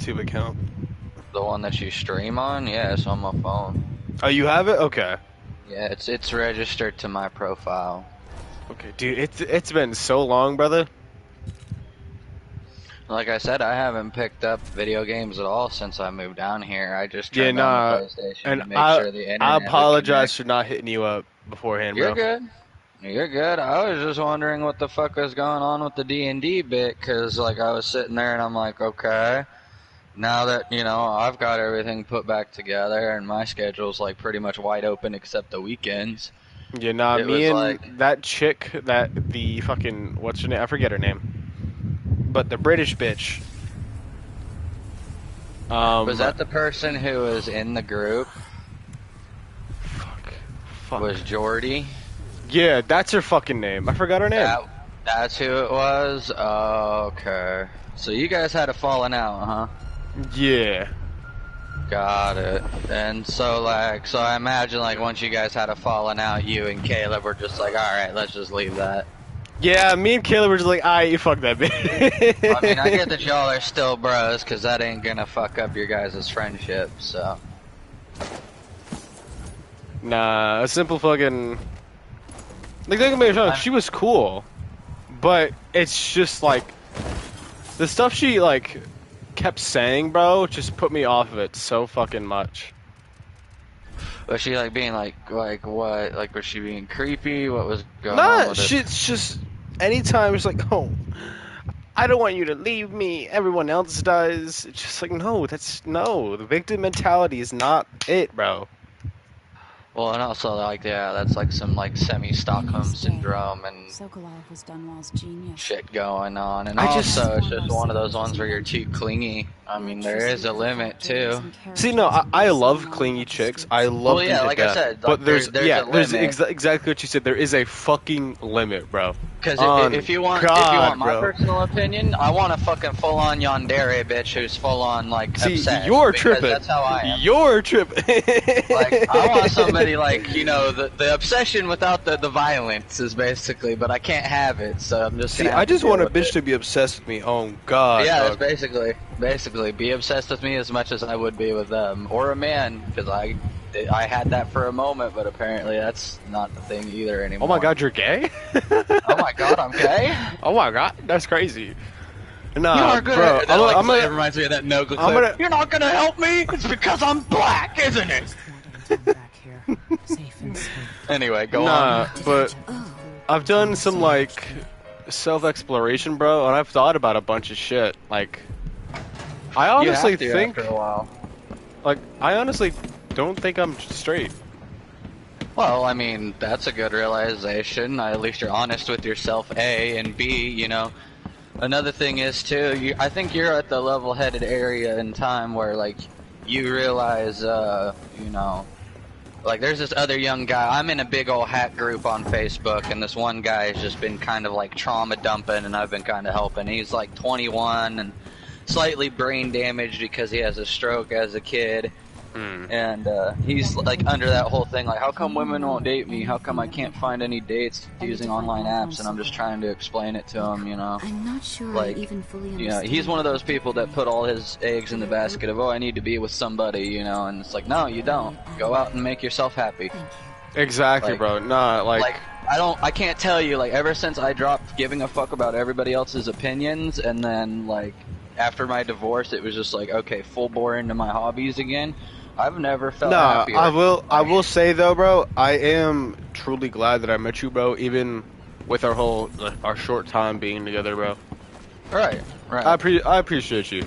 YouTube account? The one that you stream on? Yeah, it's on my phone. Oh, you have it? Okay. Yeah, it's registered to my profile. Okay, dude, it's been so long, brother. Like I said, I haven't picked up video games at all since I moved down here. I just Yeah, turned on the nah, PlayStation and to make sure the I internet would apologize connect. for not hitting you up beforehand, You're bro. good. You're good. I was just wondering what the fuck was going on with the D&D bit, because like I was sitting there and I'm like, okay, now that, you know, I've got everything put back together and my schedule's like pretty much wide open except the weekends. Yeah, nah, It me was and like, that chick, that the fucking what's her name? I forget her name, but the British bitch. was that the person who was in the group? Fuck. Was Jordy? Yeah, that's her fucking name. I forgot her name. That's who it was? Oh, okay. So you guys had a falling out, huh? Yeah. Got it. And so, like, so I imagine, like, once you guys had a falling out, you and Caleb were just like, alright, let's just leave that. Yeah, me and Caleb were just like, alright, you fuck that bitch. I mean, I get that y'all are still bros, because that ain't gonna fuck up your guys' friendship, so. Nah, a simple fucking... Like, don't get me wrong, she was cool. But it's just, like... The stuff she, like, kept saying, bro, just put me off of it so fucking much. Was she, like, being, like what? Like, was she being creepy? What was going on with it? It's just... Anytime it's like, oh... I don't want you to leave me, everyone else does. It's just like, no, no. The victim mentality is not it, bro. Well, and also, like, yeah, that's like some, like, semi-Stockholm syndrome and shit going on. And it's just one of those ones where you're too clingy. I mean, there is a limit, too. See, no, I love clingy chicks. I love them to like death. I said, like, but there's exactly what you said. There is a fucking limit, bro. Because if you want my personal opinion, I want a fucking full-on yandere bitch who's full-on, like, obsessed. You're tripping. That's how I am. You're tripping. Like, I want somebody, like, you know, the obsession without the violence is basically, but I can't have it, so I'm just gonna I just want a bitch to be obsessed with me. Oh, God. Yeah, that's basically, be obsessed with me as much as I would be with them. Or a man, because I had that for a moment, but apparently that's not the thing either anymore. Oh my God, you're gay? Oh my God, I'm gay? Oh my God, that's crazy. Nah, you are good bro. It reminds me of that Noga clip. You're not gonna help me? It's because I'm black, isn't it? Anyway, go on. But I've done some, like, self-exploration, bro, and I've thought about a bunch of shit. Like, I honestly think... after a while. Like, I honestly don't think I'm straight. Well, I mean, that's a good realization. At least you're honest with yourself, A, and B, you know. Another thing is, too, I think you're at the level-headed area in time where, like, you realize, you know, like, there's this other young guy. I'm in a big old hack group on Facebook, and this one guy has just been kind of, like, trauma dumping, and I've been kind of helping. He's, like, 21 and slightly brain damaged because he has a stroke as a kid. And he's like under that whole thing, like, how come women won't date me? How come I can't find any dates using online apps? And I'm just trying to explain it to him, you know. I'm not sure like, I even fully you know, he's one of those people that put all his eggs in the basket of, oh, I need to be with somebody, you know. And it's like, no, you don't. Go out and make yourself happy. Exactly, like, bro. Nah, like I can't tell you, like, ever since I dropped giving a fuck about everybody else's opinions, and then, like, after my divorce, it was just like, okay, full bore into my hobbies again. I've never felt happier. I will say though, bro, I am truly glad that I met you, bro, even with our short time being together, bro. Right. I appreciate you.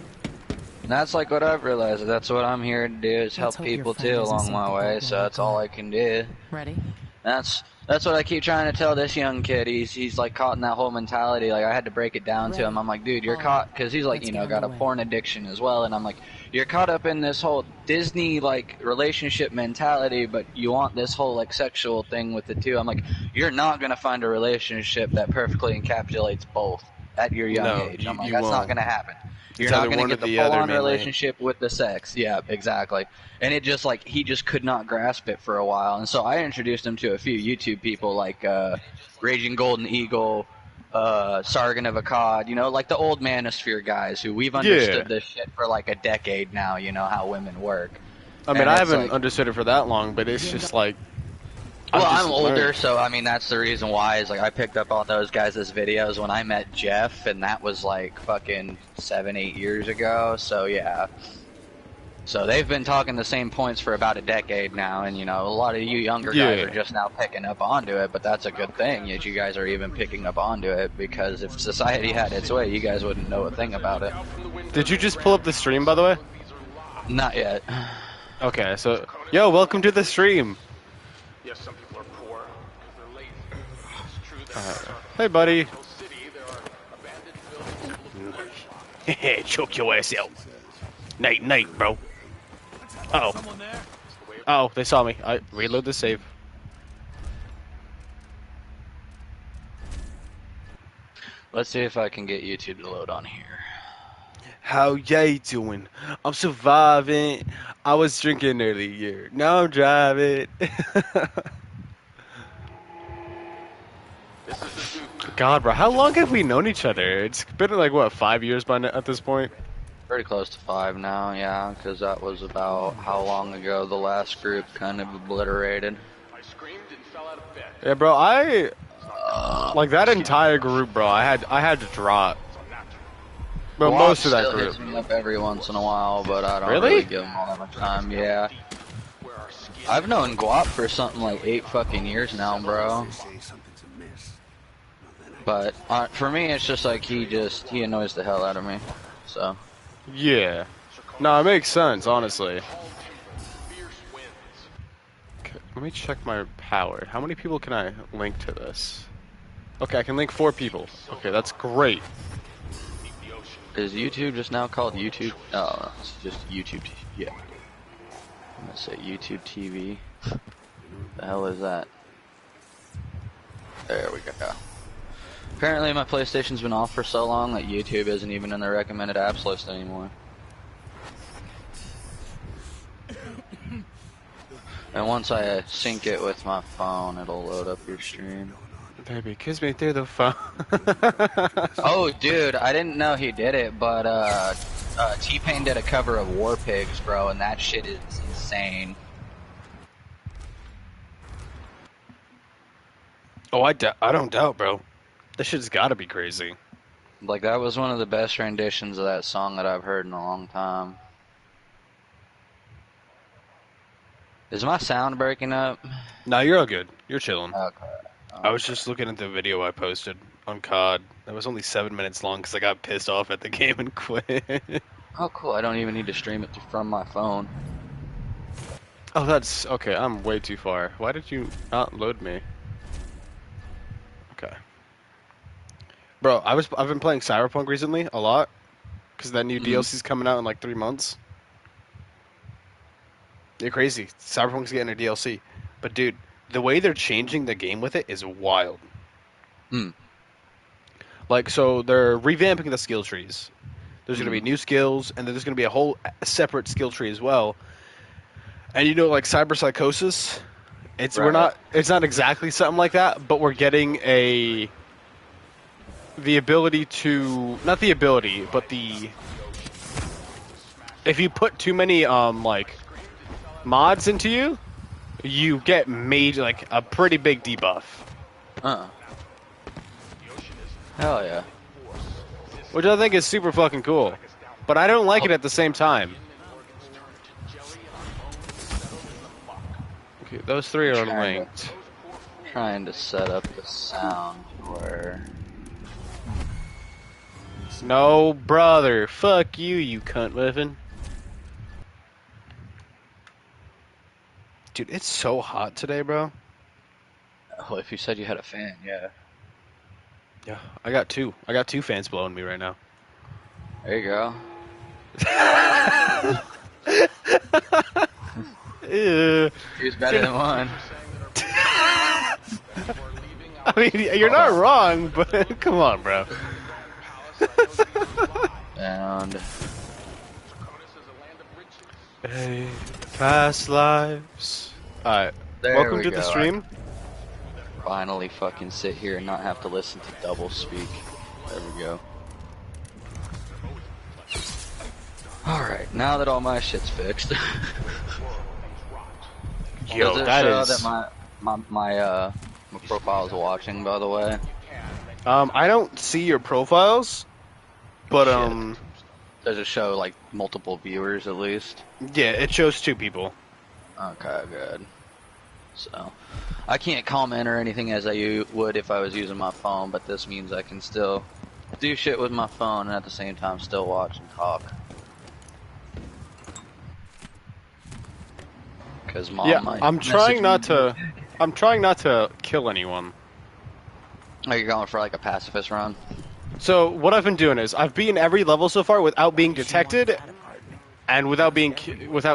And that's like what I've realized. That's what I'm here to do, is help people too along my way, so that's all I can do. Ready? That's what I keep trying to tell this young kid. He's like caught in that whole mentality. Like, I had to break it down to him. I'm like, dude, you're caught, because he's like, you know, got a porn addiction as well. And I'm like, you're caught up in this whole Disney like relationship mentality, but you want this whole like sexual thing with it too. I'm like, you're not gonna find a relationship that perfectly encapsulates both at your young age. I'm like, that's not gonna happen. You're not going to get the full-on relationship with the sex. Yeah, exactly. And it just, like, he just could not grasp it for a while. And so I introduced him to a few YouTube people like Raging Golden Eagle, Sargon of Akkad, you know, like the old Manosphere guys who we've understood this shit for like a decade now, you know, how women work. I mean, And I it's haven't like, understood it for that long, but it's just like... well, I'm older, so I mean, that's the reason why, is like, I picked up on those guys' videos when I met Jeff, and that was like fucking 7-8 years ago, so yeah. So they've been talking the same points for about a decade now, and you know, a lot of you younger guys are just now picking up onto it, but that's a good thing that you guys are even picking up onto it, because if society had its way, you guys wouldn't know a thing about it. Did you just pull up the stream, by the way? Not yet. Okay, so... Yo, welcome to the stream! Yes, some people are poor. They're lazy. It's true that Hey, buddy. Hehe, choke your ass out. Night, bro. Uh oh. Oh, they saw me. I reload the save. Let's see if I can get YouTube to load on here. How you doing? I'm surviving. I was drinking earlier. Now I'm driving. God, bro, how long have we known each other? It's been like, what, 5 years by now, at this point? Pretty close to 5 now, yeah, because that was about how long ago the last group kind of obliterated. I screamed and fell out of bed. Yeah, bro, like that entire group, bro, I had to drop. But Guap most of that still group. hits me up every once in a while, but I don't Really? give him all that much time, yeah. I've known Guap for something like 8 fucking years now, bro. But for me, it's just like he annoys the hell out of me, so. Yeah. No, it makes sense, honestly. Okay, let me check my power. How many people can I link to this? Okay, I can link 4 people. Okay, that's great. Is YouTube just now called YouTube? Oh, it's just YouTube. Yeah. I'm gonna say YouTube TV. The hell is that? There we go. Apparently my PlayStation's been off for so long that YouTube isn't even in the recommended apps list anymore. And once I sync it with my phone, it'll load up your stream. Baby, kiss me through the phone. Oh, dude, I didn't know he did it, but T-Pain did a cover of War Pigs, bro, and that shit is insane. Oh, I don't doubt, bro. This shit's gotta be crazy. Like, that was one of the best renditions of that song that I've heard in a long time. Is my sound breaking up? Nah, you're all good. You're chilling. Okay. I was just looking at the video I posted on COD. That was only 7 minutes long because I got pissed off at the game and quit. Oh, cool. I don't even need to stream it from my phone. Oh, that's... Okay, I'm way too far. Why did you not load me? Okay. Bro, I've been playing Cyberpunk recently, a lot. Because that new DLC's coming out in like 3 months. You're crazy. Cyberpunk's getting a DLC. But dude, the way they're changing the game with it is wild. Like, so they're revamping the skill trees. There's going to be new skills, and then there's going to be a whole separate skill tree as well. And you know, like cyberpsychosis, it's not exactly something like that, but we're getting the ability to, not the ability, but if you put too many like mods into you, you get made like a pretty big debuff. Hell yeah. Which I think is super fucking cool. But I don't like it at the same time. Okay, those 3 are linked. Trying to set up the sound where... No, brother. Fuck you, you cunt living. Dude, it's so hot today, bro. Oh, if you said you had a fan, yeah. Yeah, I got 2. I got 2 fans blowing me right now. There you go. Who's better than one? I mean, you're not wrong, but come on, bro. And... Hey, past lives. Alright, There welcome we to go. the stream. finally fucking sit here and not have to listen to double speak. There we go. Alright, now that all my shit's fixed. Yo, Does it that show is. that my profile is watching, by the way? I don't see your profiles, but Shit. Does it show like multiple viewers at least? yeah, it shows 2 people. Okay, good. So, I can't comment or anything as I would if I was using my phone, but this means I can still do shit with my phone and at the same time still watch and talk. Because mom Yeah, might I'm trying message not me. to. I'm trying not to kill anyone. Are you going for like a pacifist run? So what I've been doing is I've beaten every level so far without being detected, and without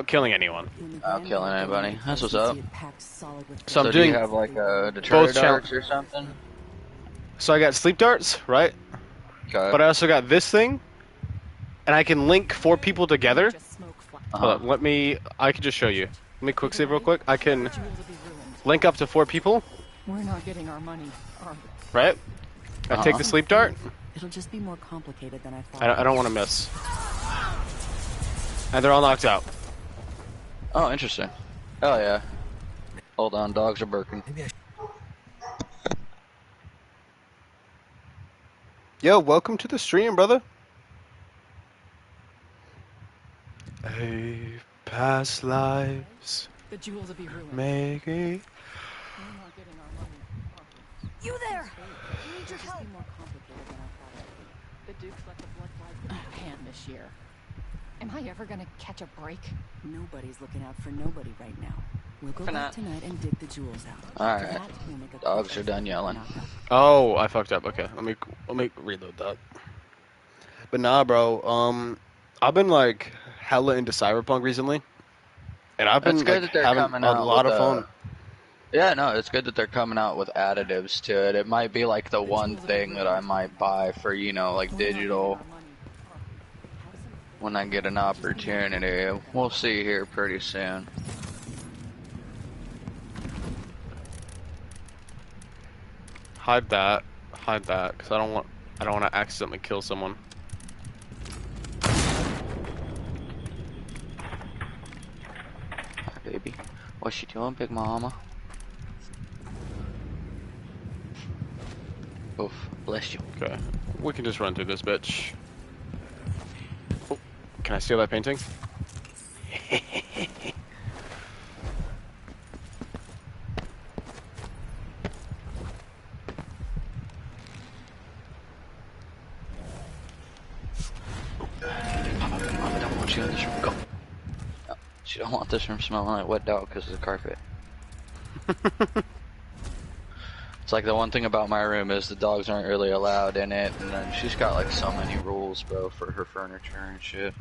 killing anyone. Without killing anybody. That's what's up. So I'm do doing you have like a deterrent darts or something? So I got sleep darts, right? Okay. But I also got this thing, and I can link 4 people together. Hold on, I can just show you. Let me quick save real quick. I can link up to 4 people. We're not getting our money. Right? I take the sleep dart. It'll just be more complicated than I thought. I don't want to miss. And they're all knocked out. Oh, interesting. Oh yeah. Hold on, dogs are barking. Yo, welcome to the stream, brother. A past lives The jewels will be ruined. make it. We're not getting our money. You there? We need your help. More complicated than I thought. The Duke's let the blood flies pan this year. Am I ever gonna catch a break? Nobody's looking out for nobody right now. We'll go back tonight and dig the jewels out. Alright. Dogs are done yelling. Oh, I fucked up. Okay, let me reload that. But nah, bro. I've been like hella into Cyberpunk recently, and I've been It's good like that they're having coming a out lot with, of fun. Yeah, no, it's good that they're coming out with additives to it. It might be like the one thing that I might buy for, you know, like digital when I get an opportunity. We'll see here pretty soon. Hide that, because I don't want to accidentally kill someone. Hi, baby. What's you doing, big mama? Oof, bless you. Okay, we can just run through this bitch. Oh, can I steal that painting? Mama don't want you in this room. Go. No, she don't want this room smelling like wet dog because of the carpet. It's like the one thing about my room is the dogs aren't really allowed in it, and then she's got like so many rules, bro, for her furniture and shit.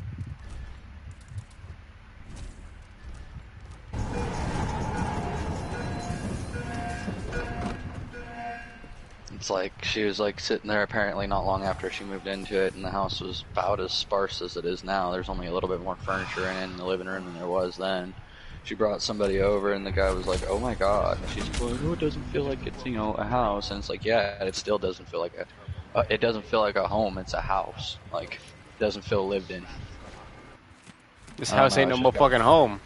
It's like she was like sitting there apparently not long after she moved into it, and the house was about as sparse as it is now. There's only a little bit more furniture in the living room than there was then. She brought somebody over, and the guy was like, "Oh my god!" And she's like, "Oh, it doesn't feel like it's, you know, a house." And it's like, yeah, it still doesn't feel like it doesn't feel like a home. It's a house. Like, it doesn't feel lived in. This house ain't no more fucking home.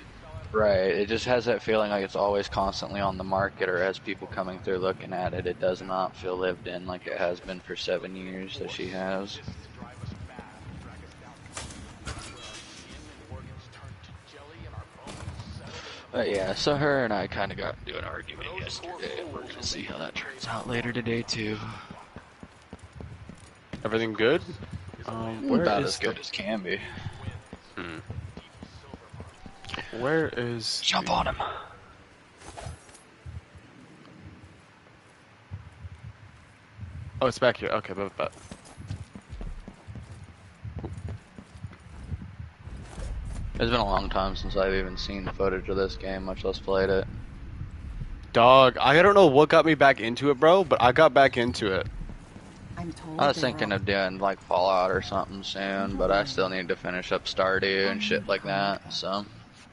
Right. It just has that feeling like it's always constantly on the market, or has people coming through looking at it. It does not feel lived in like it has been for 7 years that she has. But yeah, so her and I kind of got into an argument yesterday, and we're gonna see how that turns out later today too. Everything good? Where About is as good as can be. Where is? Jump on him. Oh, it's back here. Okay, but. It's been a long time since I've even seen footage of this game, much less played it. Dog, I don't know what got me back into it, bro, but I got back into it. I was thinking of doing like Fallout or something soon, but I still need to finish up Stardew and shit like that, so.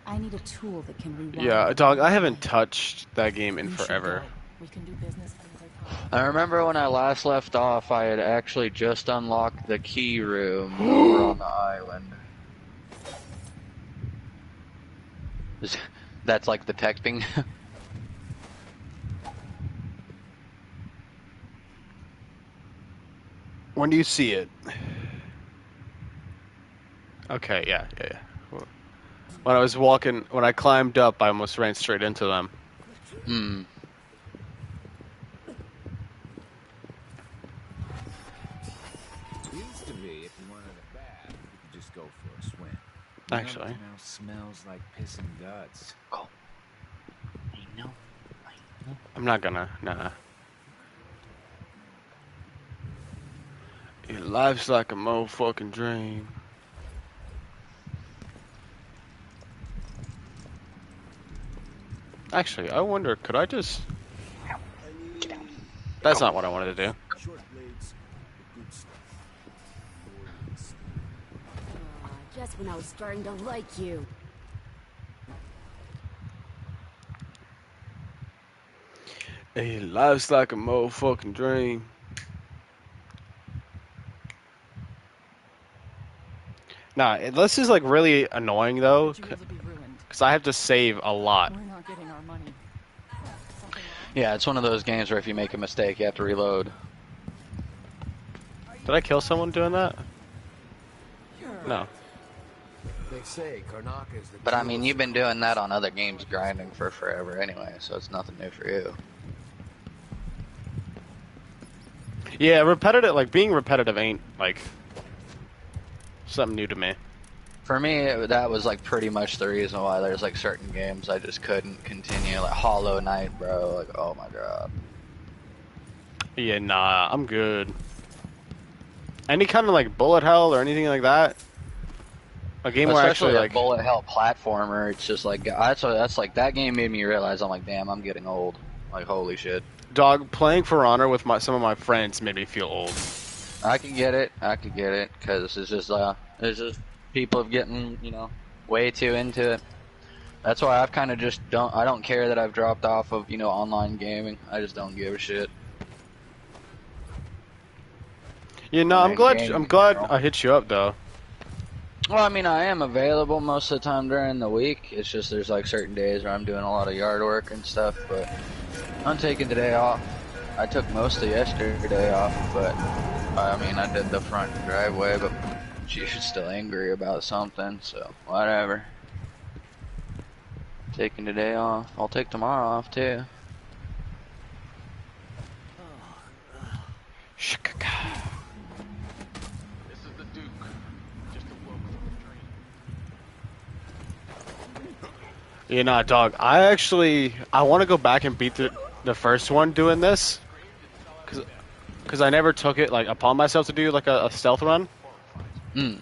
I need a tool that can rewind. Yeah, dog, I haven't touched that game in forever. We can do business another time. I remember when I last left off, I had actually just unlocked the key room over on the island. That's like the texting. When do you see it? Okay, yeah. When I was walking, when I climbed up, I almost ran straight into them. Hmm. Used to be, if you wanted a bath, you could just go for a swim. Actually. Now smells like piss and guts. Go. I know. I'm not gonna, nah. Your life's like a motherfucking dream. Actually, I wonder, could I just... That's not what I wanted to do. Short blades, the good stuff. Just when I was starting to like you. Hey, life's like a motherfucking dream. Nah, this is like really annoying though, Jewels will be ruined. because I have to save a lot. We're not getting our money. Something wrong? Yeah, it's one of those games where if you make a mistake, you have to reload. Did I kill someone doing that? No. They say Karnak is the But I mean, you've been doing that on other games grinding for forever anyway, so it's nothing new for you. Yeah, repetitive, like being repetitive ain't like something new to me. For me, that was like pretty much the reason why there's like certain games I just couldn't continue, like Hollow Knight, bro. Like, oh my god. Yeah, nah, I'm good. Any kind of like bullet hell or anything like that. A game where Especially actually a like bullet hell platformer, it's just like that's like that game made me realize I'm like, damn, I'm getting old. Like, holy shit. dog playing For Honor with some of my friends made me feel old. I can get it, because it's just people getting, way too into it. That's why I've kind of just I don't care that I've dropped off of, online gaming. I just don't give a shit. Yeah, no, I'm glad I hit you up though. Well, I mean, I am available most of the time during the week. It's just there's like certain days where I'm doing a lot of yard work and stuff, but I'm taking today off. I took most of yesterday off, but I mean, I did the front driveway, but she was still angry about something, so whatever. Taking today off. I'll take tomorrow off too. This is the Duke. Just a local on the train. Yeah, nah, dog. I want to go back and beat the first one doing this, cause I never took it like upon myself to do like a stealth run. Mm.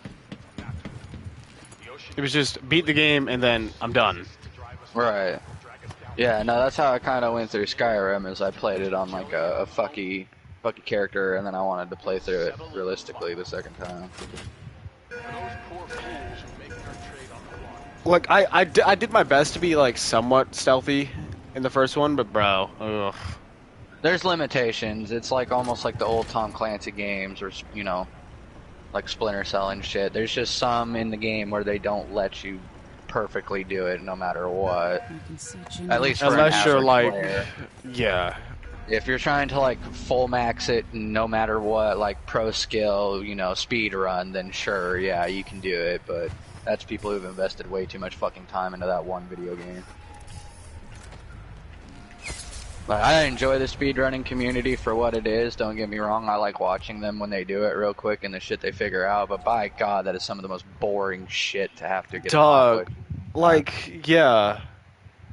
It was just beat the game and then I'm done. Right. Yeah, no, that's how I kind of went through Skyrim, is I played it on like a fucky character, and then I wanted to play through it realistically the second time. Those poor fools who make their trade on the water. Like I did my best to be like somewhat stealthy in the first one, but bro, ugh. There's limitations. It's like almost like the old Tom Clancy games, or like Splinter Cell and shit. There's just some in the game where they don't let you perfectly do it no matter what. At least for Unless you're an like, player. yeah. If you're trying to like full max it no matter what, like pro skill, speed run, then sure, yeah, you can do it, but that's people who've invested way too much fucking time into that one video game. But I enjoy the speedrunning community for what it is, don't get me wrong. I like watching them when they do it real quick and the shit they figure out, but by God, that is some of the most boring shit to have to get Dog, like, yeah.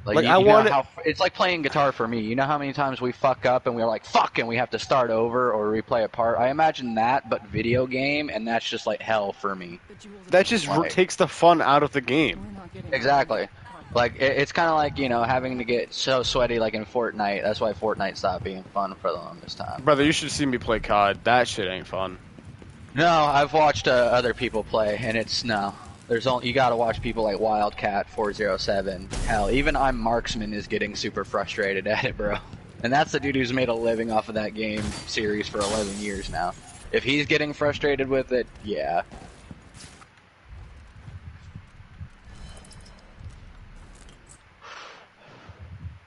Like I want it's like playing guitar for me. You know how many times we fuck up and we're like, fuck, and we have to start over or replay a part? I imagine that, but video game, and that's just like hell for me. That just takes the fun out of the game. Exactly. Like, it's kind of like, having to get so sweaty like in Fortnite. That's why Fortnite stopped being fun for the longest time. Brother, you should see me play COD. That shit ain't fun. No, I've watched other people play, and it's, no. You gotta watch people like Wildcat 407. Hell, even I'm Marksman is getting super frustrated at it, bro. And that's the dude who's made a living off of that game series for 11 years now. If he's getting frustrated with it, yeah.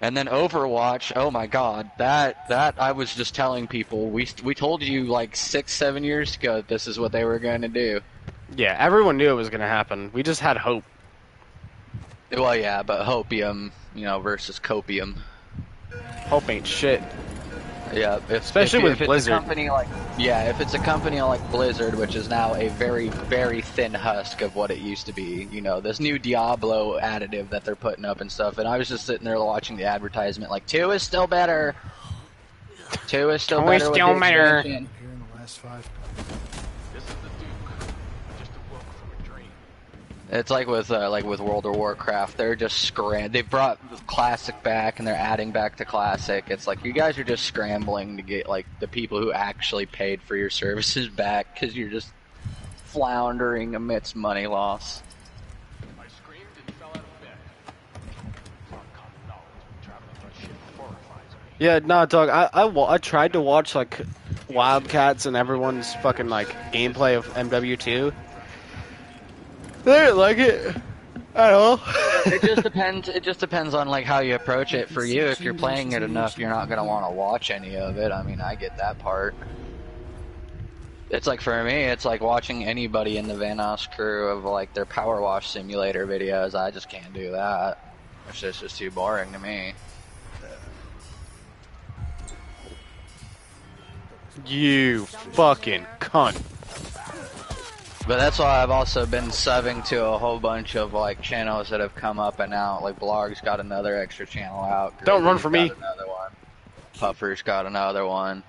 And then Overwatch, oh my god, that I was just telling people, we told you like 6-7 years ago that this is what they were going to do. Yeah, everyone knew it was going to happen. We just had hope. Well, yeah, but hopium, you know, versus copium. Hope ain't shit. Yeah, Especially with Blizzard. If it's a company like Blizzard, which is now a very, very thin husk of what it used to be, you know, this new Diablo additive that they're putting up and stuff, and I was just sitting there watching the advertisement like, 2 is still better. 2 is still better. Still better. Here in the last 5. This is the Duke. Just awoke from a dream. It's like with World of Warcraft, they're just they brought Classic back and they're adding back to Classic. It's like you guys are just scrambling to get like the people who actually paid for your services back because you're just floundering amidst money loss. I screamed and fell out of bed. Not common knowledge when traveling by ship horrifies me. Yeah, no, dog. I tried to watch like Wildcats and everyone's fucking like gameplay of MW2. They didn't like it at all. It just depends. It just depends on like how you approach it. For you, if you're playing it enough, you're not gonna want to watch any of it. I mean, I get that part. It's like for me, it's like watching anybody in the Vanoss crew of like their power wash simulator videos. I just can't do that. It's just too boring to me. You fucking cunt. But that's why I've also been subbing to a whole bunch of like channels that have come up and out. Like Blog's got another extra channel out. Don't run for me. Another one. Puffer's got another one.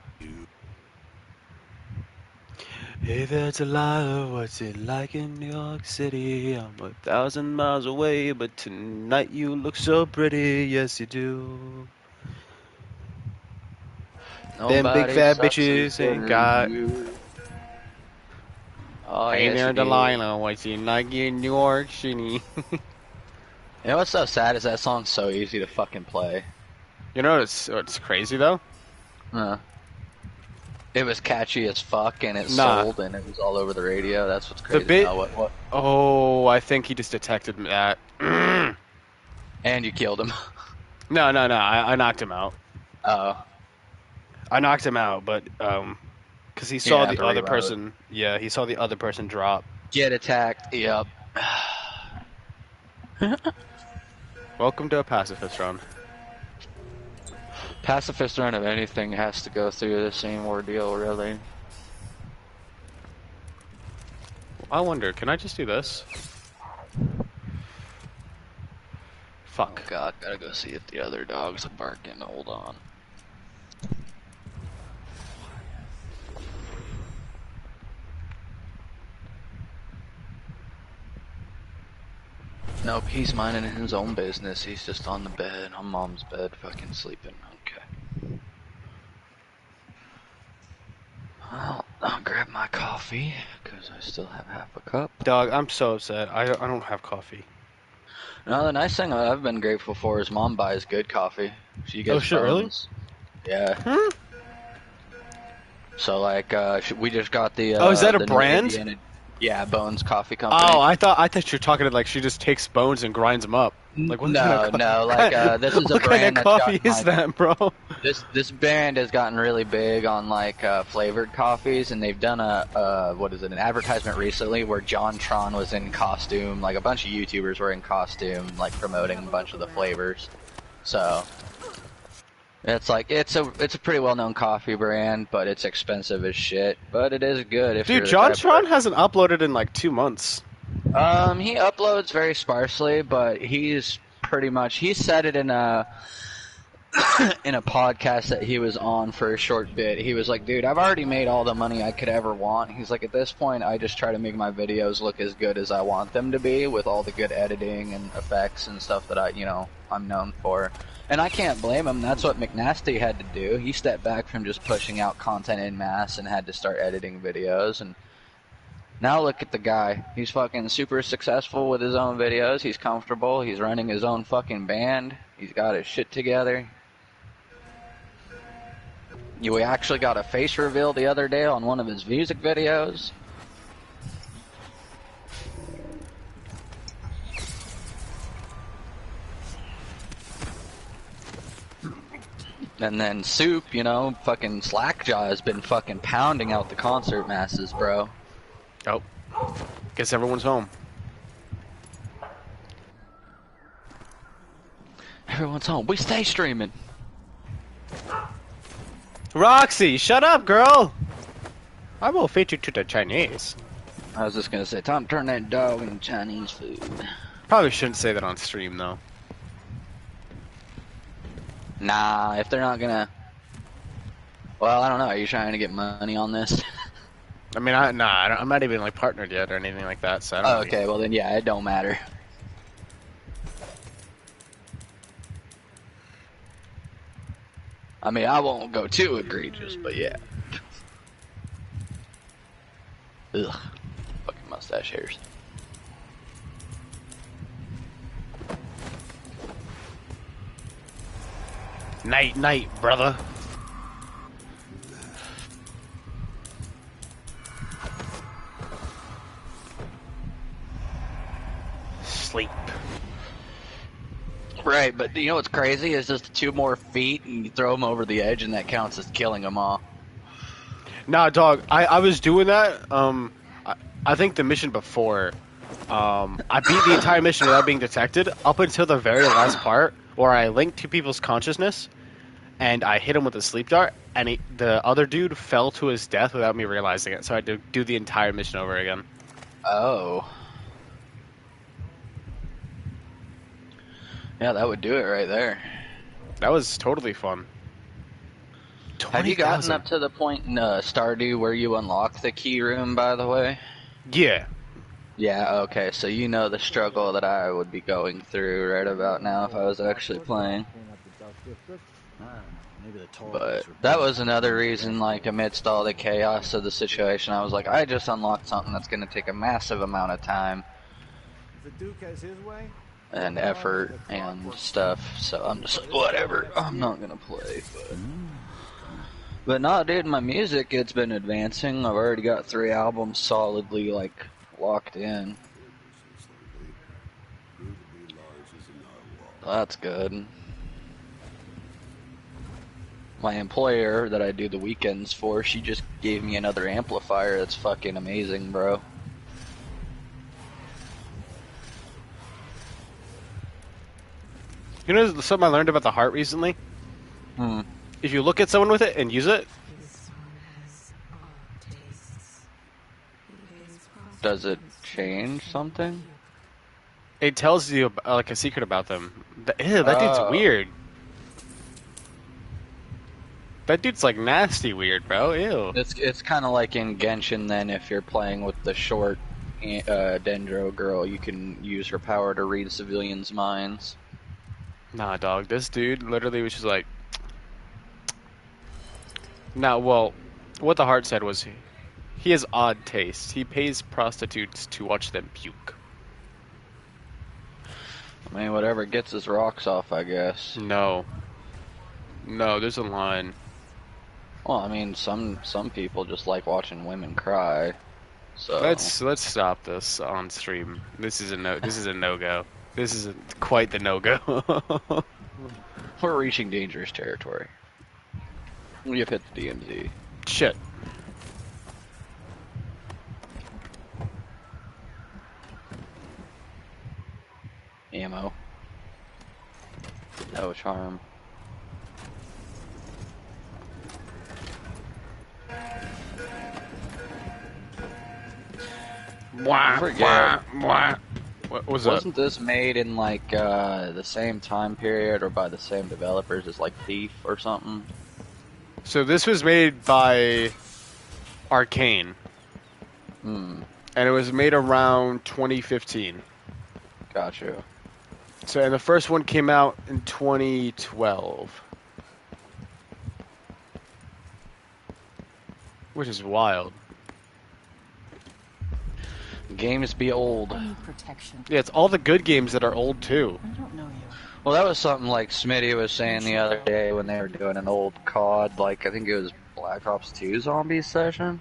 Hey there, Delilah, what's it like in New York City? I'm 1,000 miles away, but tonight you look so pretty, yes you do. Them big fat bitches ain't got... Oh, hey yes, there, you do. Delilah, what's it like in New York City? You know what's so sad is that song's so easy to fucking play. You know what's crazy though? It was catchy as fuck and it sold and it was all over the radio. That's what's crazy. The bit... What? Oh, I think he just detected that. And you killed him. No, I knocked him out. Oh. I knocked him out, but because he saw the other person. Yeah, he saw the other person drop. Get attacked. Yep. Welcome to a pacifist run. Pacifist run of anything has to go through the same ordeal, really. I wonder, can I just do this? Fuck. Oh god, gotta go see if the other dogs are barking. Hold on. Nope, he's minding his own business. He's just on the bed, on mom's bed, fucking sleeping. Okay. Well, I'll grab my coffee, because I still have half a cup. Dog, I'm so upset. I don't have coffee. No, the nice thing I've been grateful for is mom buys good coffee. She gets shit, really? Yeah. So, like, we just got the... is that a the brand? Yeah, Bones Coffee Company. Oh, I thought you were talking like she just takes bones and grinds them up. Like, what kind of like this is a what brand kind of coffee is that, bro? This brand has gotten really big on like flavored coffees, and they've done an advertisement recently where John Tron was in costume, like a bunch of YouTubers were in costume, like promoting a bunch of the flavors. So it's like it's a pretty well known coffee brand, but it's expensive as shit. But it is good if Dude, John Tron hasn't uploaded in like 2 months. He uploads very sparsely, but he said it in a in a podcast that he was on for a short bit. He was like, dude, I've already made all the money I could ever want. He's like, at this point, I just try to make my videos look as good as I want them to be, with all the good editing and effects and stuff that I'm known for. And I can't blame him. That's what McNasty had to do. He stepped back from just pushing out content en masse and had to start editing videos. And now look at the guy. He's fucking super successful with his own videos. He's comfortable. He's running his own fucking band. He's got his shit together. We actually got a face reveal the other day on one of his music videos. And then Soup, you know, fucking Slackjaw has been fucking pounding out the concert masses, bro. Oh. Guess everyone's home. Everyone's home. We stay streaming. Roxy, shut up, girl! I will feed you to the Chinese. I was just gonna say, time to turn that dog into Chinese food. Probably shouldn't say that on stream, though. Nah, if they're not gonna... Well, I don't know. Are you trying to get money on this? I mean, I'm not even, like, partnered yet or anything like that, so I don't okay, well then, yeah, it don't matter. I mean, I won't go too egregious, but yeah. Ugh. Fucking mustache hairs. Night, night, brother. Sleep. Right, but you know what's crazy is just 2 more feet and you throw them over the edge and that counts as killing them all. Nah, dog, I was doing that, I think the mission before, I beat the entire mission without being detected up until the very last part where I linked 2 people's consciousness and I hit him with a sleep dart and the other dude fell to his death without me realizing it, so I had to do the entire mission over again. Oh. Yeah, that would do it right there. That was totally fun. Have you gotten 20,000. up to the point in Stardew where you unlock the key room, by the way? Yeah. Yeah, okay, so you know the struggle that I would be going through right about now if I was actually playing. But that was another reason, like, amidst all the chaos of the situation, I was like, I just unlocked something that's going to take a massive amount of time and effort and stuff, so I'm just like, whatever, I'm not going to play, but no, dude, my music, it's been advancing. I've already got 3 albums solidly, like, locked in. That's good. My employer that I do the weekends for, she just gave me another amplifier that's fucking amazing, bro. You know something I learned about the heart recently? If you look at someone with it and use it, Does it change something? it tells you like a secret about them. Ew, that dude's weird. That dude's like nasty weird, bro. Ew. It's kind of like in Genshin then, if you're playing with the short Dendro girl, you can use her power to read civilians' minds. Nah, dog. This dude literally was just like... Nah, well, what the heart said was he has odd taste. He pays prostitutes to watch them puke. I mean, whatever gets his rocks off, I guess. No. No, there's a line. Well, I mean, some people just like watching women cry. So Let's stop this on stream. This is a no go. This is quite the no go. we're reaching dangerous territory. We have hit the DMZ. Shit. Ammo. No charm. What was that? Wasn't this made in like the same time period or by the same developers as like Thief or something? So this was made by Arcane. Hmm. And it was made around 2015. Gotcha. So, and the first one came out in 2012. Which is wild. Games be old. I need protection. Yeah, it's all the good games that are old too. I don't know you. Well, that was something like Smitty was saying the other day when they were doing an old COD, like I think it was Black Ops 2 Zombies session.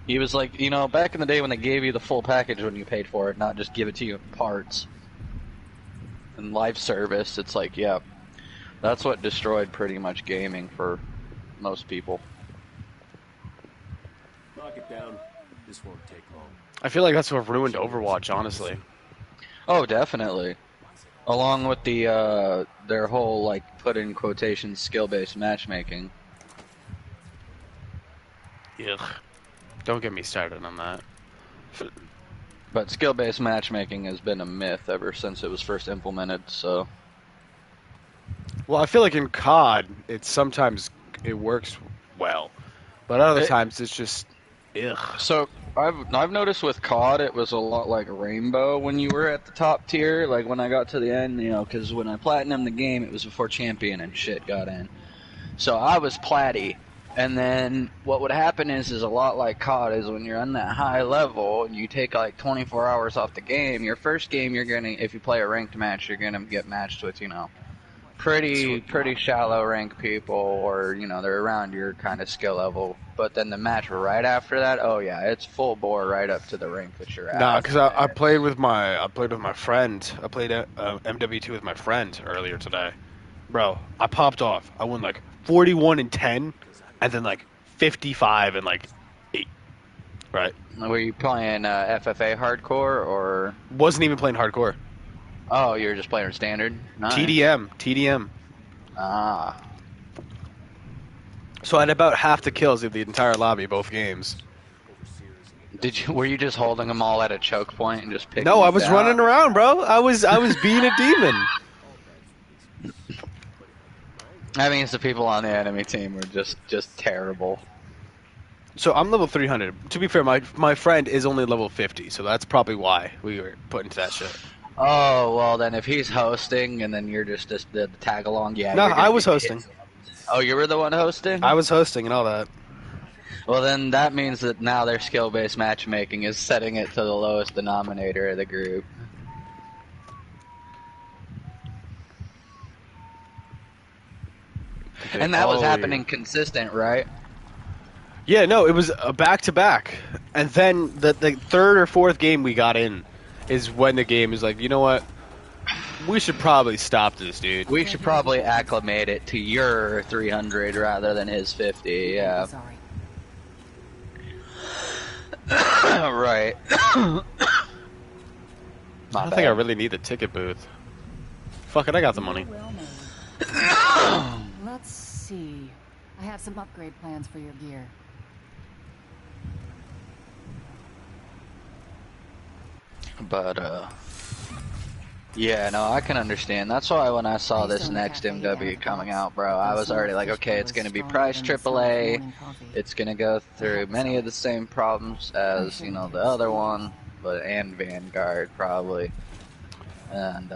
He was like, you know, back in the day when they gave you the full package when you paid for it, not just give it to you in parts and live service, it's like, yeah, that's what destroyed pretty much gaming for most people. Lock it down. This won't take long. I feel like that's what ruined Overwatch, honestly. Oh, definitely. Along with the their whole like put in quotation skill-based matchmaking. Ugh. Don't get me started on that. But skill-based matchmaking has been a myth ever since it was first implemented, so... Well, I feel like in COD, sometimes it works well, but other times it's just, ugh. So, I've noticed with COD, it was a lot like Rainbow when you were at the top tier, like when I got to the end, you know, because when I platinumed the game, it was before Champion and shit got in. So I was Platty. And then what would happen is a lot like COD is when you're on that high level and you take like 24 hours off the game, your first game you're gonna, if you play a ranked match, you're gonna get matched with, you know, pretty shallow rank people, or, you know, they're around your kind of skill level. But then the match right after that, oh yeah, it's full bore right up to the rank that you're at. Nah, because I played with my friend. I played MW2 with my friend earlier today. Bro, I popped off. I won like 41 and 10. And then like 55 and like 8, right? Were you playing FFA hardcore or? Wasn't even playing hardcore. Oh, you were just playing standard? Nice. TDM. Ah. So I had about half the kills of the entire lobby, both games. Were you just holding them all at a choke point and just picking? No, I was down? running around, bro. I was being a demon. That means the people on the enemy team were just terrible. So I'm level 300. To be fair, my friend is only level 50, so that's probably why we were put into that shit. Oh, well then if he's hosting and then you're just the tag along, yeah. No, I was hosting. Oh, you were the one hosting? I was hosting and all that. Well then that means that now their skill-based matchmaking is setting it to the lowest denominator of the group. And that was happening consistent, right? Yeah, no, it was a back-to-back. And then the third or fourth game we got in is when the game is like, you know what? We should probably stop this, dude. We should probably acclimate it to your 300 rather than his 50, yeah. Sorry. Right. I don't think I really need the ticket booth. Fuck it, I got the money. Well made. Let's see. I have some upgrade plans for your gear. But, yeah, no, I can understand. That's why when I saw this next MW coming out, bro, I was already like, okay, it's going to be priced AAA. It's going to go through many of the same problems as, you know, the other one, and Vanguard, probably. And,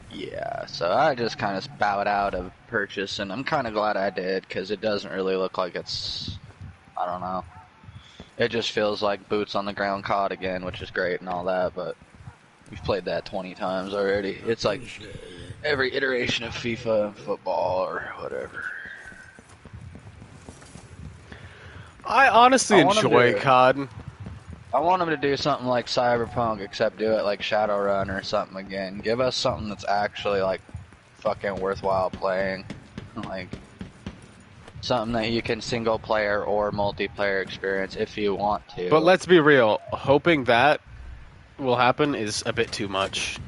yeah, so I just kind of bowed out of purchase, and I'm kind of glad I did, because it doesn't really look like it's, I don't know. It just feels like boots on the ground COD again, which is great and all that, but we've played that 20 times already. It's like every iteration of FIFA and football or whatever. I honestly enjoy COD. I want them to do something like Cyberpunk, except do it like Shadowrun or something again. Give us something that's actually like fucking worthwhile playing. Like something that you can single player or multiplayer experience if you want to. But let's be real, hoping that will happen is a bit too much.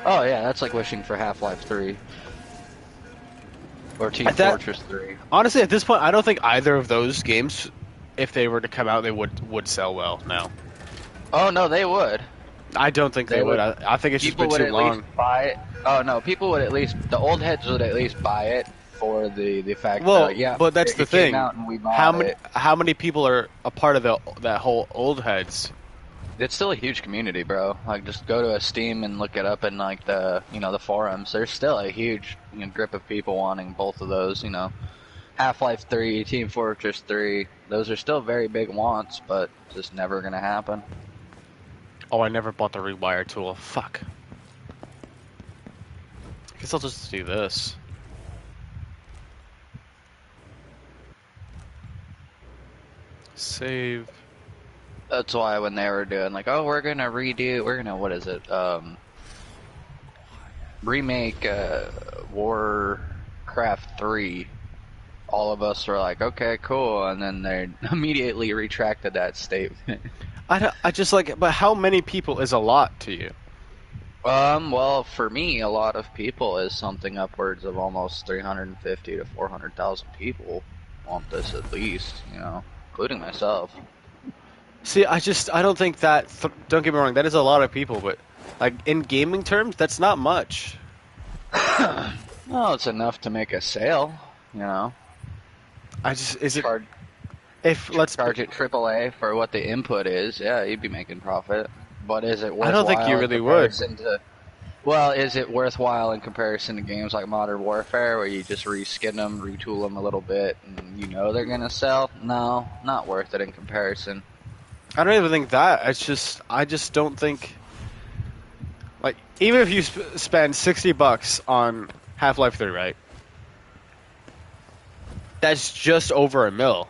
Oh yeah, that's like wishing for Half-Life 3. Or Team Fortress 3. Honestly, at this point, I don't think either of those games, if they were to come out, they would sell well now. Oh no, they would. I don't think they would. I think it's just been too long. Least buy it. Oh no, people would at least, the old heads would at least buy it for the fact that, yeah, but that's the thing. How many people are a part of that whole old heads? It's still a huge community, bro. Like, just go to a Steam and look it up in like the forums. There's still a huge grip of people wanting both of those. Half-Life 3, Team Fortress 3. Those are still very big wants, but just never gonna happen. Oh, I never bought the rewire tool. Fuck. Guess I'll just do this. Save. That's why when they were doing like, oh, we're gonna, what is it? Remake Warcraft 3. All of us were like, okay, cool, and then they immediately retracted that statement. I just like, but how many people is a lot to you? Well, for me, a lot of people is something upwards of almost 350 to 400,000 people want this at least, you know, including myself. See, I don't think that, don't get me wrong, that is a lot of people, but, like, in gaming terms, that's not much. Well, it's enough to make a sale, you know. Is it, let's charge it AAA for what the input is, yeah, you'd be making profit. But is it worthwhile? I don't think you really would. Well, is it worthwhile in comparison to games like Modern Warfare, where you just reskin them, retool them a little bit, and you know they're gonna sell? No, not worth it in comparison. I don't even think that. I just don't think, like, even if you spend $60 on Half-Life 3, right? That's just over $1 million.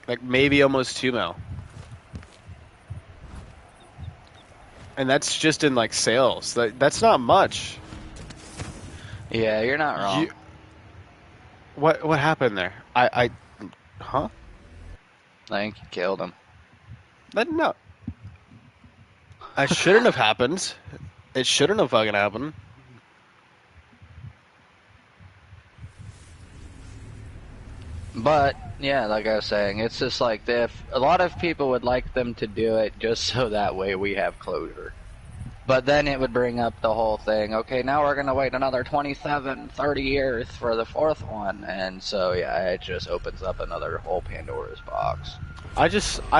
Like, maybe almost $2 million. And that's just in, like, sales. That's not much. Yeah, you're not wrong. What happened there? Huh? I think you killed him. No. That shouldn't have happened. It shouldn't have fucking happened. But, yeah, like I was saying, it's just like, a lot of people would like them to do it just so that way we have closure. But then it would bring up the whole thing, okay, now we're going to wait another 27, 30 years for the 4th one. And so, yeah, it just opens up another whole Pandora's box. I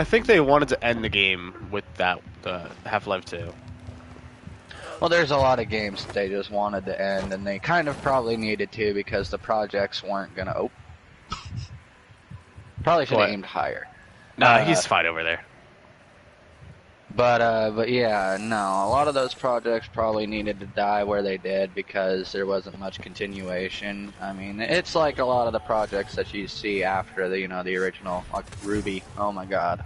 think they wanted to end the game with that, Half-Life 2. Well, there's a lot of games that they just wanted to end, and they kind of probably needed to because the projects weren't going to... Probably should have aimed higher. Nah, he's fine over there. But yeah, no, a lot of those projects probably needed to die where they did because there wasn't much continuation. I mean, it's like a lot of the projects that you see after the, the original, like Ruby. Oh my god.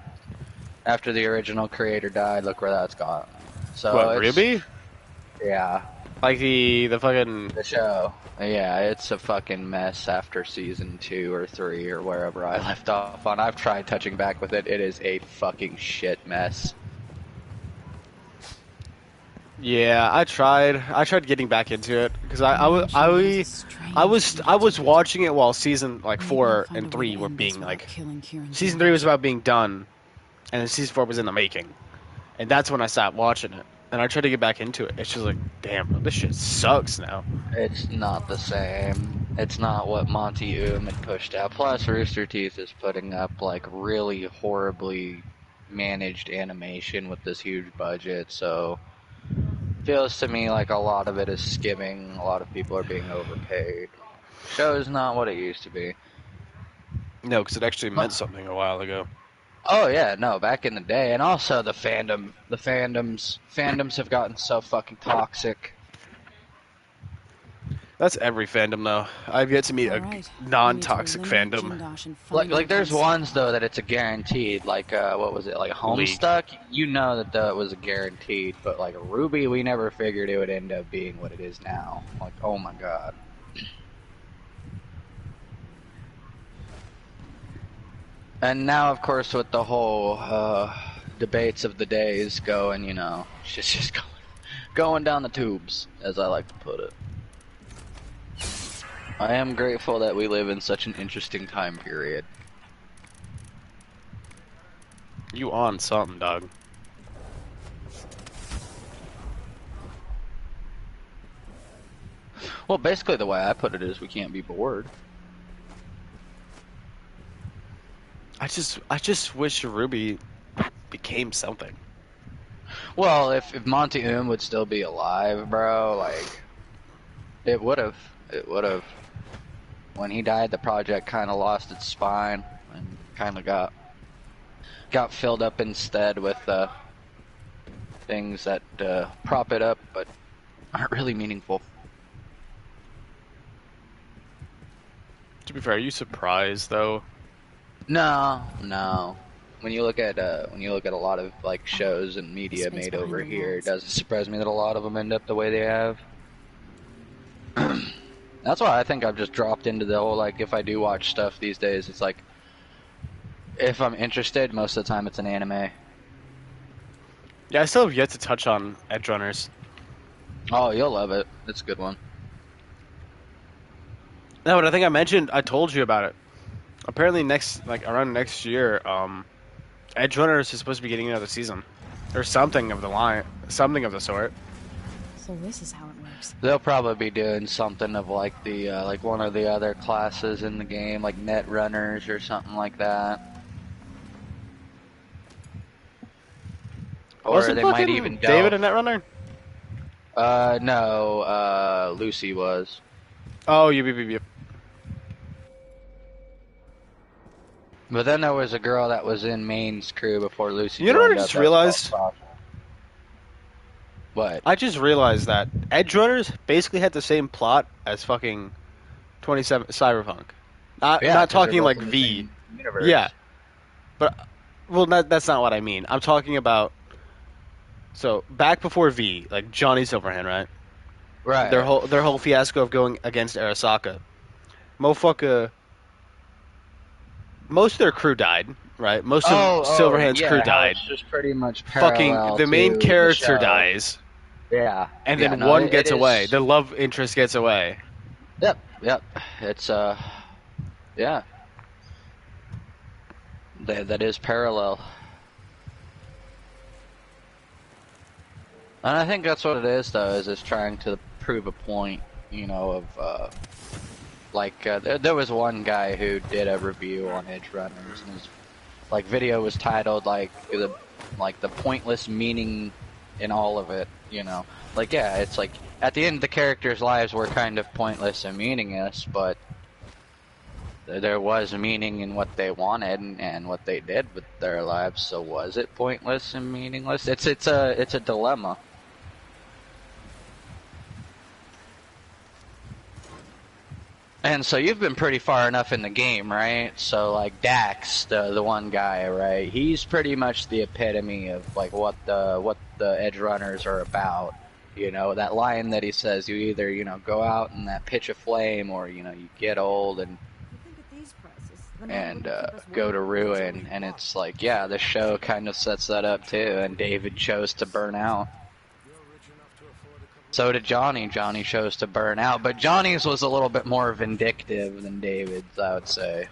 After the original creator died, look where that's gone. So what, Ruby? Yeah. Like the fucking... The show. Yeah, it's a fucking mess after season 2 or 3 or wherever I left off on. I've tried touching back with it. It is a fucking shit mess. Yeah, I tried getting back into it because I was watching it while season like 4 and 3 were being like, season 3 was about being done, and then season 4 was in the making, and that's when I stopped watching it. And I tried to get back into it. It's just like, damn, this shit sucks now. It's not the same. It's not what Monty Oom had pushed out. Plus, Rooster Teeth is putting up like really horribly managed animation with this huge budget, so feels to me like a lot of it is skimming. A lot of people are being overpaid. Show's not what it used to be. No, because it actually meant something a while ago. Oh yeah, no, back in the day, and also the fandoms have gotten so fucking toxic. That's every fandom, though. I've yet to meet a non-toxic fandom. Like there's ones though that it's a guaranteed. Like what was it? Like Homestuck. You know that it was a guaranteed, but like Ruby, we never figured it would end up being what it is now. Like, oh my god. And now, of course, with the whole debates of the days going, it's just going down the tubes, as I like to put it. I am grateful that we live in such an interesting time period. You on something, dog. Well, basically the way I put it is we can't be bored. I just wish Ruby became something. Well, if Monty Oom would still be alive, bro, like, it would've. It would've. When he died, the project kind of lost its spine and kind of got filled up instead with things that prop it up, but aren't really meaningful. To be fair, are you surprised though? No, no. When you look at a lot of like shows and media Space made behind over the here, it walls. doesn't surprise me that a lot of them end up the way they have. That's why I think I've just dropped into the whole, like, if I do watch stuff these days, it's like, if I'm interested, most of the time it's an anime. Yeah, I still have yet to touch on Edge Runners. Oh, you'll love it. It's a good one. No, but I think I told you about it. Apparently around next year, Edge Runners is supposed to be getting another season. Or something of the sort. So this is how it works. They'll probably be doing something of like the like one of the other classes in the game, like net runners or something like that. Or Wasn't they might fucking even David a delve. Netrunner? No, Lucy was. Oh, yep. But then there was a girl that was in Maine's crew before Lucy You know what I joined just up. realized? What? I just realized that Edge Runners basically had the same plot as fucking 27 Cyberpunk. Not 'Cause they're talking both like in the V. same universe. Yeah. But, well, that's not what I mean. I'm talking about. So, back before V, like Johnny Silverhand, right? Right. Their whole fiasco of going against Arasaka. Motherfucker. Most of their crew died, right? Most of Silverhand's crew how died. It's just pretty much Fucking parallel the main to character the show. dies, Yeah. and Yeah, then no, one it gets is- away. The love interest gets away. Yep. It's yeah. That is parallel. And I think that's what it is, though, is it's trying to prove a point, you know, of, there was one guy who did a review on Edge Runners, and his, like, video was titled, like, the pointless meaning in all of it, you know. Like, yeah, it's like, at the end, the characters' lives were kind of pointless and meaningless, but there was meaning in what they wanted and what they did with their lives, so was it pointless and meaningless? It's a dilemma. And so you've been pretty far enough in the game, right? So like Dax, the one guy, right? He's pretty much the epitome of like what the Edge Runners are about. You know, that line that he says, you either, you know, go out in that pitch of flame, or, you know, you get old and go to ruin. And it's like, yeah, the show kind of sets that up too. And David chose to burn out. So did Johnny. Johnny chose to burn out, but Johnny's was a little bit more vindictive than David's, I would say.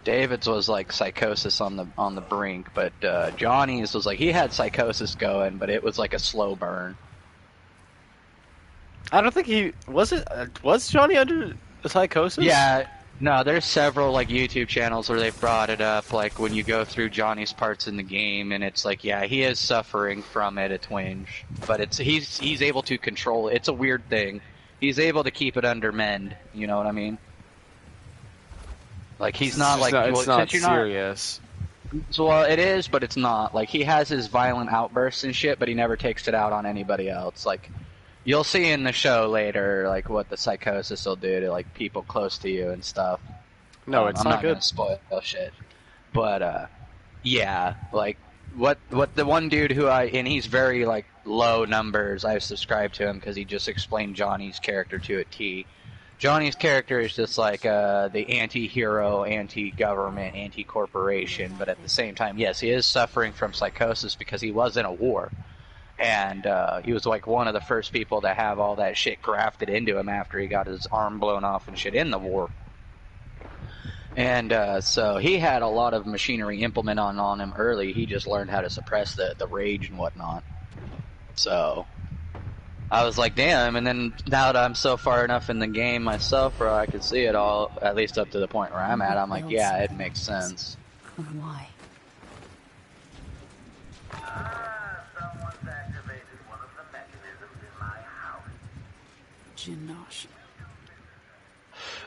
David's was like psychosis on the brink, but Johnny's was like, he had psychosis going, but it was like a slow burn. I don't think he was it. Was Johnny under psychosis? Yeah. No, there's several like YouTube channels where they've brought it up, like when you go through Johnny's parts in the game, and it's like, yeah, he is suffering from it a twinge, but he's able to control it. It's a weird thing. He's able to keep it under mend. You know what I mean? Like he's not like it's not serious. So, well, it is, but it's not. Like he has his violent outbursts and shit, but he never takes it out on anybody else. Like you'll see in the show later, like what the psychosis will do to like people close to you and stuff. No, it's I'm not good. gonna spoil shit, but yeah, like what the one dude and he's very like low numbers. I subscribe to him because he just explained Johnny's character to a T. Johnny's character is just like the anti-hero, anti-government, anti-corporation, but at the same time, yes, he is suffering from psychosis because he was in a war. And he was like one of the first people to have all that shit grafted into him after he got his arm blown off and shit in the war. And so he had a lot of machinery implemented on him early. He just learned how to suppress the rage and whatnot. So I was like, damn. And then now that I'm so far enough in the game myself where I can see it all, at least up to the point where I'm at, I'm like, yeah, it makes sense. Why? Jinosh.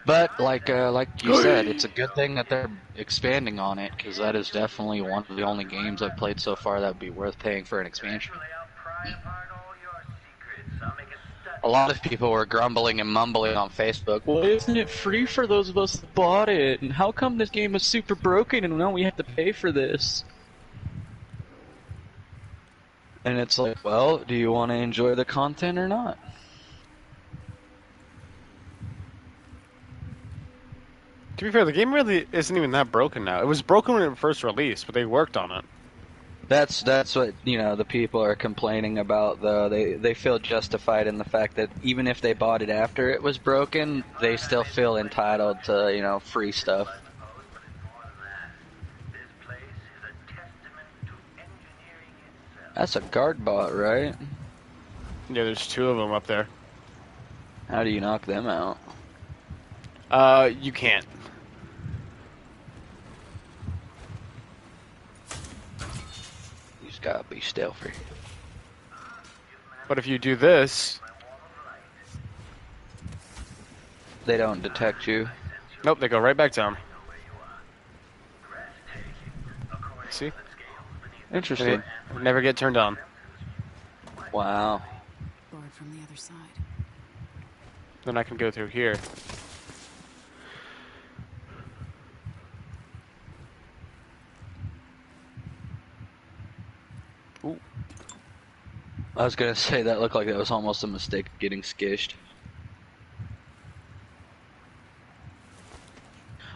But like you said, it's a good thing that they're expanding on it, because that is definitely one of the only games I've played so far that would be worth paying for an expansion. A lot of people were grumbling and mumbling on Facebook. Why isn't it free for those of us that bought it? And how come this game is super broken and now we have to pay for this? And it's like, well, do you want to enjoy the content or not? To be fair, the game really isn't even that broken now. It was broken when it first released, but they worked on it. That's what, you know, the people are complaining about, though. They feel justified in the fact that even if they bought it after it was broken, they still feel entitled to, you know, free stuff. That's a guard bot, right? Yeah, there's 2 of them up there. How do you knock them out? You can't. You just gotta be stealthy. But if you do this... They don't detect you. Nope, they go right back down. See? Interesting. They never get turned on. Wow. Board from the other side. Then I can go through here. Ooh. I was gonna say that looked like that was almost a mistake getting skished.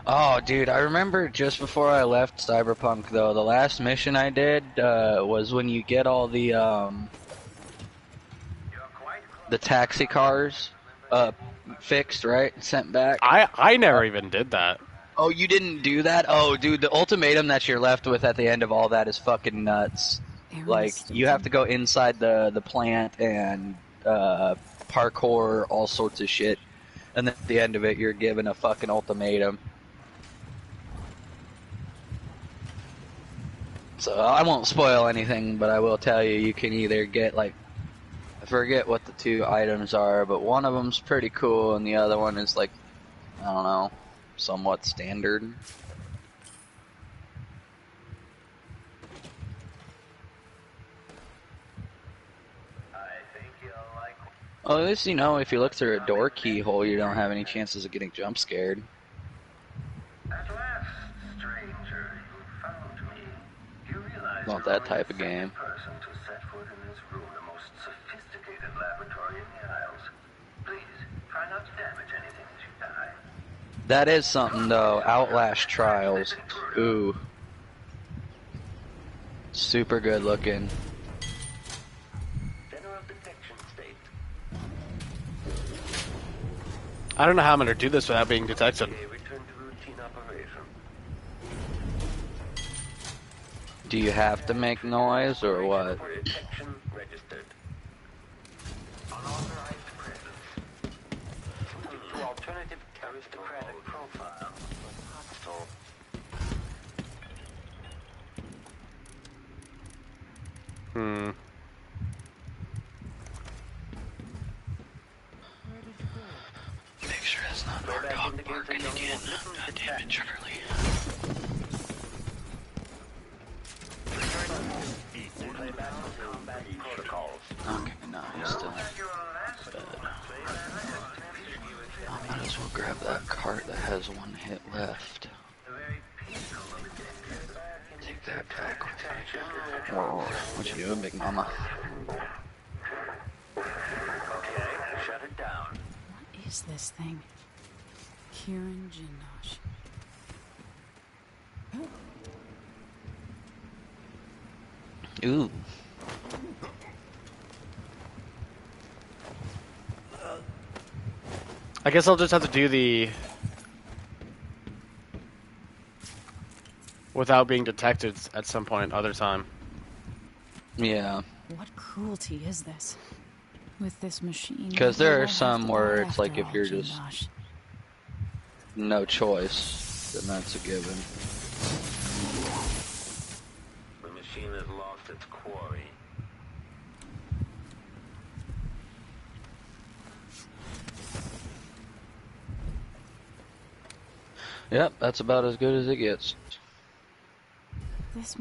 Oh, dude, I remember just before I left Cyberpunk, though, the last mission I did was when you get all the taxi cars fixed, right? Sent back. I never even did that. Oh, you didn't do that? Oh, dude, the ultimatum that you're left with at the end of all that is fucking nuts. Like, you have to go inside the plant and parkour all sorts of shit. And then at the end of it, you're given a fucking ultimatum. So I won't spoil anything, but I will tell you, you can either get, like, I forget what the 2 items are, but one of them's pretty cool, and the other one is, like, I don't know, somewhat standard. Well, at least, you know, if you look through a door keyhole, you don't have any chances of getting jump scared. Not that type of game. That is something, though. Outlast Trials. Ooh. Super good looking. I don't know how I'm gonna do this without being detected. Do you have to make noise or what? Make sure that's not our dog barking again. God damn it, Charlie. Okay, no, he's still in bed. I might as well grab that cart that has 1 hit left. Take that back with me. Whoa, what you doing, big mama? What is this thing? Kieran Jindosh. Ooh. I guess I'll just have to do the... without being detected at some point, other time. Yeah. What cruelty is this? With this machine. Because there are you some won't have to where die it's like after if all, you're just Jindosh. no choice, then that's a given. The machine has lost its quarry. Yep, that's about as good as it gets. This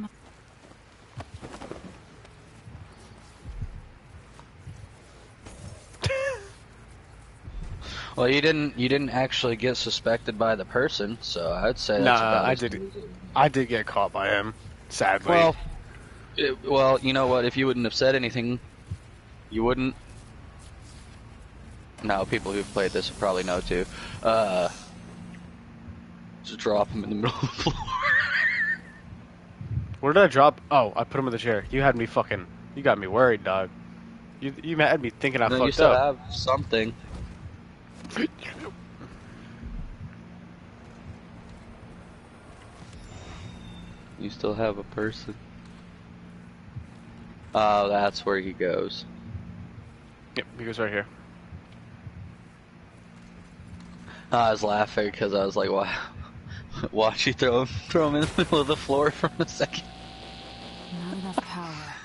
Well, you didn't actually get suspected by the person, so I'd say that's Nah, about I as did. good as it. I did get caught by him. Sadly. Well, you know what? If you wouldn't have said anything, you wouldn't. No, people who've played this will probably know too. Just drop him in the middle of the floor. Where did I drop? Oh, I put him in the chair. You had me fucking. You got me worried, dog. You had me thinking I No, you fucked still up. have something. You still have a person. Oh, that's where he goes. Yep, he goes right here. I was laughing because I was like, "Wow, watch you throw him in the middle of the floor for a second." Not enough power.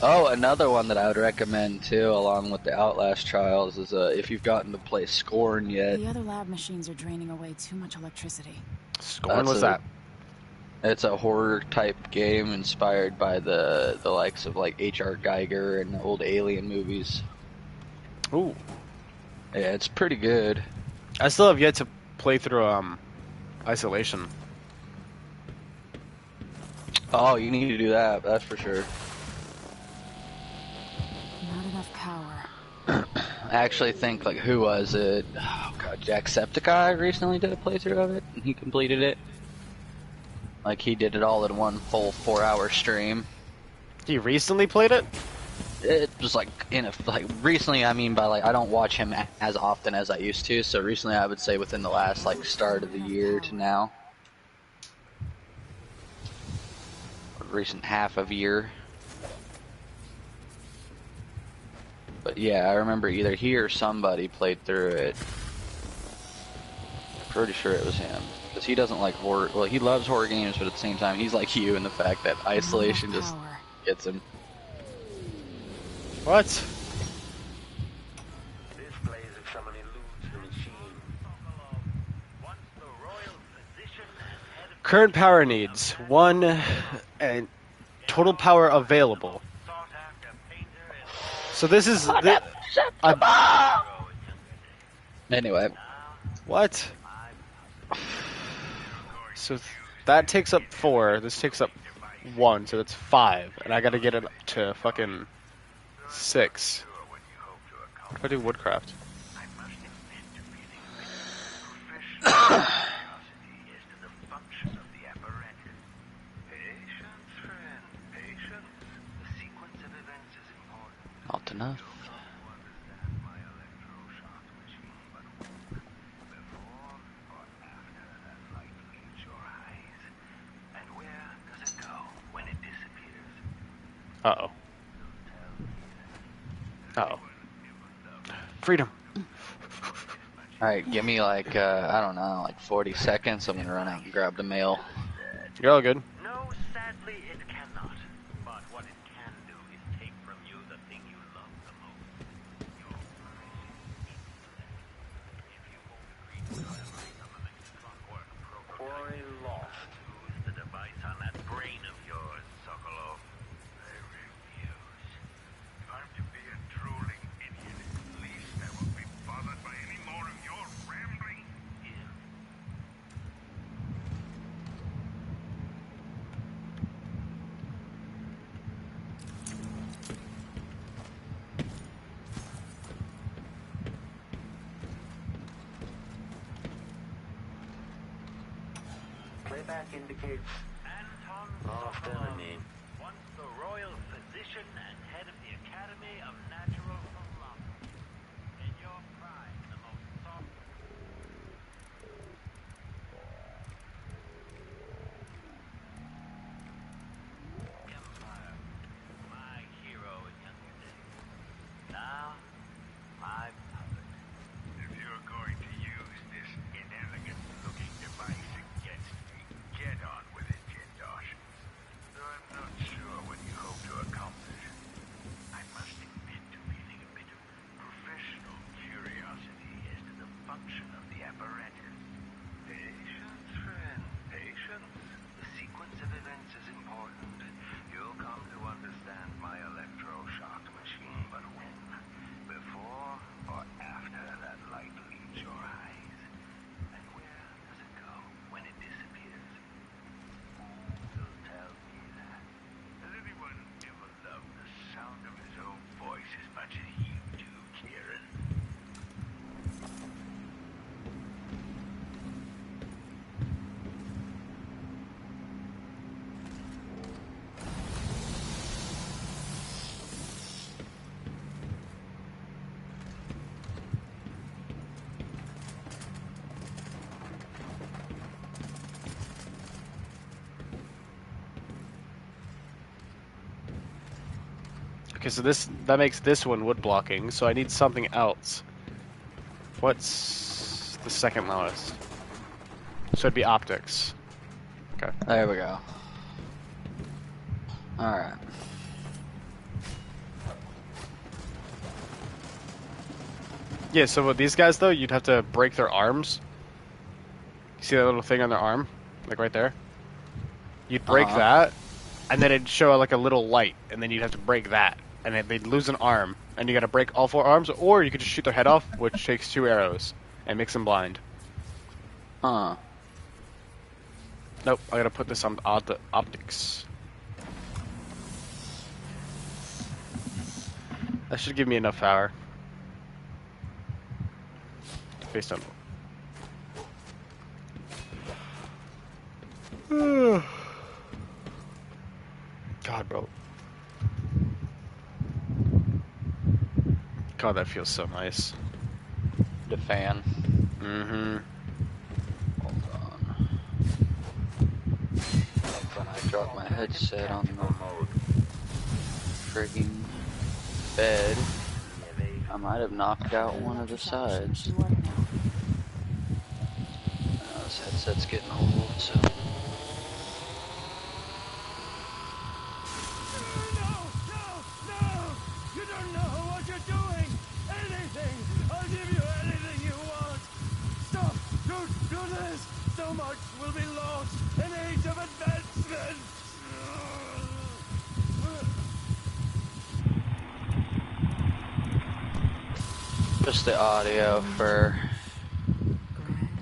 Oh, another one that I would recommend too, along with the Outlast Trials, is if you've gotten to play Scorn yet. The other lab machines are draining away too much electricity. Scorn was that? It's a horror type game inspired by the likes of like H.R. Geiger and the old Alien movies. Ooh. Yeah, it's pretty good. I still have yet to play through Isolation. Oh, you need to do that. That's for sure. Not enough power. I actually think, like, who was it? Oh god, Jacksepticeye recently did a playthrough of it, and he completed it. Like, he did it all in one full 4-hour stream. He recently played it? It was like recently. I mean, by like, I don't watch him as often as I used to. So recently, I would say within the last like start of the year to now, recent half of year. But yeah, I remember either he or somebody played through it. Pretty sure it was him. Because he doesn't like horror. Well, he loves horror games, but at the same time, he's like you in the fact that Isolation just gets him. What? This place if somebody loots the machine. Current power needs 1 and total power available. So this is Anyway, what? So that takes up 4. This takes up 1, so that's 5, and I gotta get it to fucking 6. What if I do woodcraft? not enough. Uh-oh. Uh-oh. Freedom. Alright, give me like, I don't know, like 40 seconds. I'm gonna run out and grab the mail. You're all good. No, sadly it cannot. But what it can do is take from you the thing you love the most. Your if you won't agree to collaborate on the next clockwork program. Quarry lost. Who's the device on that brain of yours, Sokolov? I refuse. If I'm to be a drooling idiot, at least I won't be bothered by any more of your rambling. Playback indicates Anton Sokolov, once the royal physician and head of the Academy of Natural Philosophy. In your prime, the most sought. Empire, my hero in younger days. Now, my puppet. If you're going to use this inelegant-looking device against me, get on with it, Jindosh. Though I'm not sure what you hope to accomplish. I must admit to being Okay, so that makes this one wood blocking, so I need something else. What's the second lowest? So it'd be optics. Okay. There we go. Alright. Yeah, so with these guys though, you'd have to break their arms. You see that little thing on their arm? Like right there? You'd break that, and then it'd show like a little light, and then you'd have to break that, and then they'd lose an arm, and you gotta break all 4 arms, or you could just shoot their head off, which takes 2 arrows, and makes them blind. Huh. Nope, I gotta put this on optics. That should give me enough power. Based on... God, bro. God, that feels so nice. The fan. Mm-hmm. Hold on. When I drop my headset on the frigging bed, I might have knocked out one of the sides. This headset's getting old, so... Just the audio for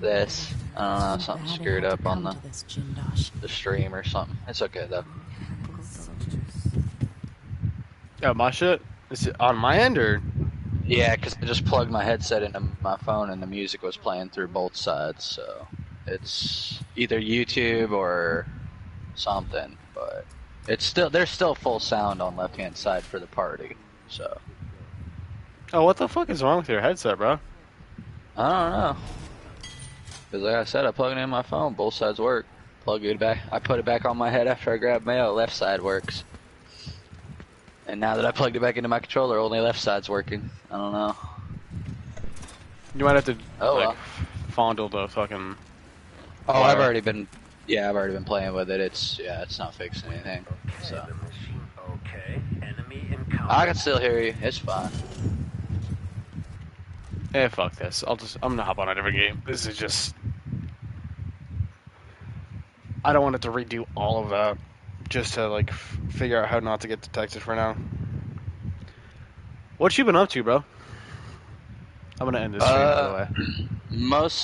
this. I don't know, something screwed up on the stream or something. It's okay though. Oh, my shit? Is it on my end, or? Yeah, because I just plugged my headset into my phone and the music was playing through both sides, so it's either YouTube or something, but it's still there's still full sound on left hand side for the party, so. Oh, what the fuck is wrong with your headset, bro? I don't know. Because like I said, I plugged it in my phone, both sides work. Plug it back. I put it back on my head after I grabbed mail, left side works. And now that I plugged it back into my controller, only left side's working. I don't know. You might have to well. fondle the fucking... Oh, wire. I've already been playing with it. It's not fixing anything. So Okay, enemy encounter. I can still hear you. It's fine. Eh, fuck this. I'm gonna hop on a different game. This is just... I don't want it to redo all of that just to, like, figure out how not to get detected for now. What you been up to, bro? I'm gonna end this stream, by the way. Most